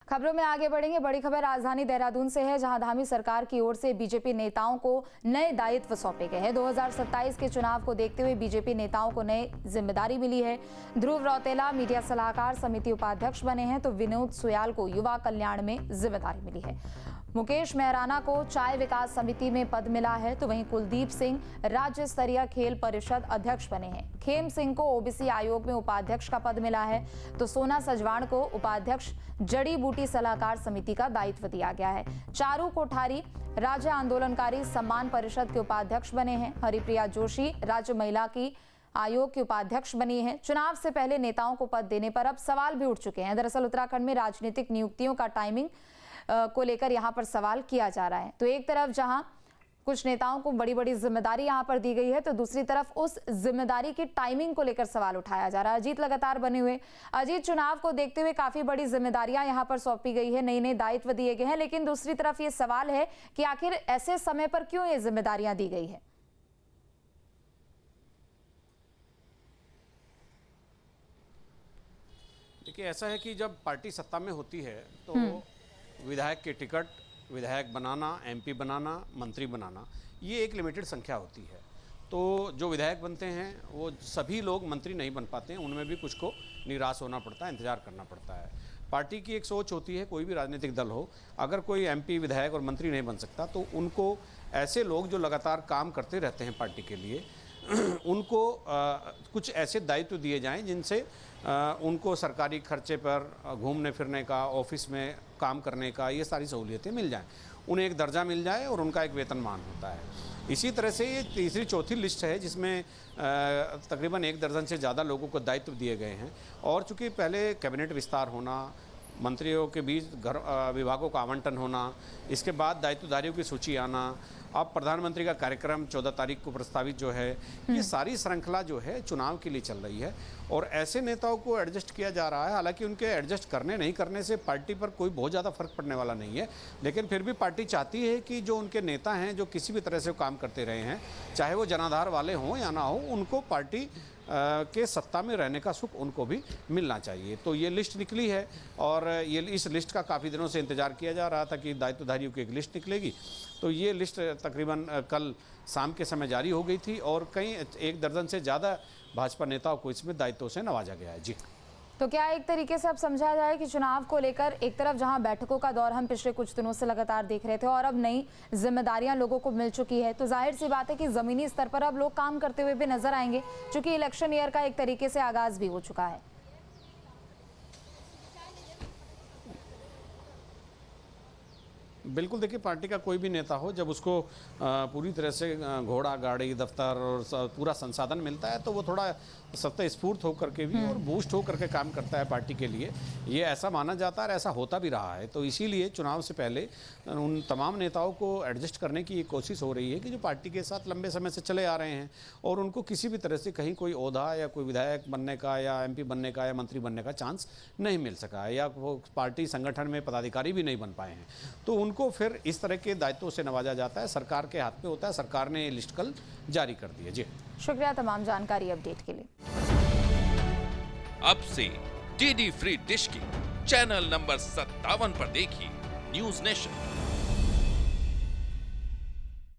खबरों में आगे बढ़ेंगे। बड़ी खबर राजधानी देहरादून से है, जहां धामी सरकार की ओर से बीजेपी नेताओं को नए दायित्व सौंपे गए हैं। 2027 के चुनाव को देखते हुए बीजेपी नेताओं को नई जिम्मेदारी मिली है। ध्रुव रौतेला मीडिया सलाहकार समिति उपाध्यक्ष बने हैं, तो विनोद सुयाल को युवा कल्याण में जिम्मेदारी मिली है। मुकेश मेहराना को चाय विकास समिति में पद मिला है, तो वहीं कुलदीप सिंह राज्य स्तरीय खेल परिषद अध्यक्ष बने हैं। खेम सिंह को ओबीसी आयोग में उपाध्यक्ष का पद मिला है, तो सोना सजवाण को उपाध्यक्ष जड़ी बूटी सलाहकार समिति का दायित्व दिया गया है। चारू कोठारी राज्य आंदोलनकारी सम्मान परिषद के उपाध्यक्ष बने हैं। हरिप्रिया जोशी राज्य महिला की आयोग की उपाध्यक्ष बनी है। चुनाव से पहले नेताओं को पद देने पर अब सवाल भी उठ चुके हैं। दरअसल उत्तराखंड में राजनीतिक नियुक्तियों का टाइमिंग को लेकर यहां पर सवाल किया जा रहा है। तो एक तरफ जहां कुछ नेताओं को बड़ी बड़ी जिम्मेदारी यहां पर दी गई है, तो दूसरी तरफ उस जिम्मेदारी की टाइमिंग को लेकर सवाल उठाया जा रहा है। अजीत लगातार बने हुए, अजीत, चुनाव को देखते हुए काफी बड़ी जिम्मेदारियां यहां पर सौंपी गई है, नए नए दायित्व दिए गए हैं, लेकिन दूसरी तरफ ये सवाल है कि आखिर ऐसे समय पर क्यों ये जिम्मेदारियां दी गई है। देखिए, ऐसा है कि जब पार्टी सत्ता में होती है तो विधायक के टिकट, विधायक बनाना, एमपी बनाना, मंत्री बनाना, ये एक लिमिटेड संख्या होती है। तो जो विधायक बनते हैं वो सभी लोग मंत्री नहीं बन पाते हैं, उनमें भी कुछ को निराश होना पड़ता है, इंतजार करना पड़ता है। पार्टी की एक सोच होती है, कोई भी राजनीतिक दल हो, अगर कोई एमपी, विधायक और मंत्री नहीं बन सकता तो उनको ऐसे लोग जो लगातार काम करते रहते हैं पार्टी के लिए उनको कुछ ऐसे दायित्व दिए जाएं जिनसे उनको सरकारी खर्चे पर घूमने फिरने का, ऑफिस में काम करने का, ये सारी सहूलियतें मिल जाएं, उन्हें एक दर्जा मिल जाए और उनका एक वेतनमान होता है। इसी तरह से ये तीसरी चौथी लिस्ट है जिसमें तकरीबन 1 दर्जन से ज़्यादा लोगों को दायित्व दिए गए हैं। और चूँकि पहले कैबिनेट विस्तार होना, मंत्रियों के बीच विभागों का आवंटन होना, इसके बाद दायित्वधारियों की सूची आना, अब प्रधानमंत्री का कार्यक्रम 14 तारीख को प्रस्तावित जो है, ये सारी श्रृंखला जो है चुनाव के लिए चल रही है और ऐसे नेताओं को एडजस्ट किया जा रहा है। हालांकि उनके एडजस्ट करने नहीं करने से पार्टी पर कोई बहुत ज़्यादा फर्क पड़ने वाला नहीं है, लेकिन फिर भी पार्टी चाहती है कि जो उनके नेता हैं, जो किसी भी तरह से काम करते रहे हैं, चाहे वो जनाधार वाले हों या ना हो, उनको पार्टी के सत्ता में रहने का सुख उनको भी मिलना चाहिए। तो ये लिस्ट निकली है और ये इस लिस्ट का काफ़ी दिनों से इंतजार किया जा रहा था कि दायित्वधारियों की एक लिस्ट निकलेगी। तो ये लिस्ट तकरीबन कल शाम के समय जारी हो गई थी और कई 1 दर्जन से ज़्यादा भाजपा नेताओं को इसमें दायित्वों से नवाजा गया है। जी, तो क्या एक तरीके से अब समझा जाए कि चुनाव को लेकर एक तरफ जहां बैठकों का दौर हम पिछले कुछ दिनों से लगातार देख रहे थे और अब नई जिम्मेदारियां लोगों को मिल चुकी है, तो जाहिर सी बात है कि जमीनी स्तर पर अब लोग काम करते हुए भी नजर आएंगे, क्योंकि इलेक्शन ईयर का एक तरीके से आगाज भी हो चुका है। बिल्कुल, देखिए, पार्टी का कोई भी नेता हो, जब उसको पूरी तरह से घोड़ा गाड़ी दफ्तर और पूरा संसाधन मिलता है तो वो थोड़ा स्वतःस्फूर्त होकर के भी और बूस्ट होकर के काम करता है पार्टी के लिए। ये ऐसा माना जाता है और ऐसा होता भी रहा है। तो इसीलिए चुनाव से पहले उन तमाम नेताओं को एडजस्ट करने की कोशिश हो रही है कि जो पार्टी के साथ लंबे समय से चले आ रहे हैं और उनको किसी भी तरह से कहीं कोई ओहदा या कोई विधायक बनने का या एमपी बनने का या मंत्री बनने का चांस नहीं मिल सका है, या वो पार्टी संगठन में पदाधिकारी भी नहीं बन पाए हैं, तो उनको फिर इस तरह के दायित्वों से नवाजा जाता है। सरकार के हाथ में होता है, सरकार ने ये लिस्ट कल जारी कर दी है। जी, शुक्रिया तमाम जानकारी अपडेट के लिए। अब से डीडी फ्री डिश की चैनल नंबर 57 पर देखिए न्यूज नेशन।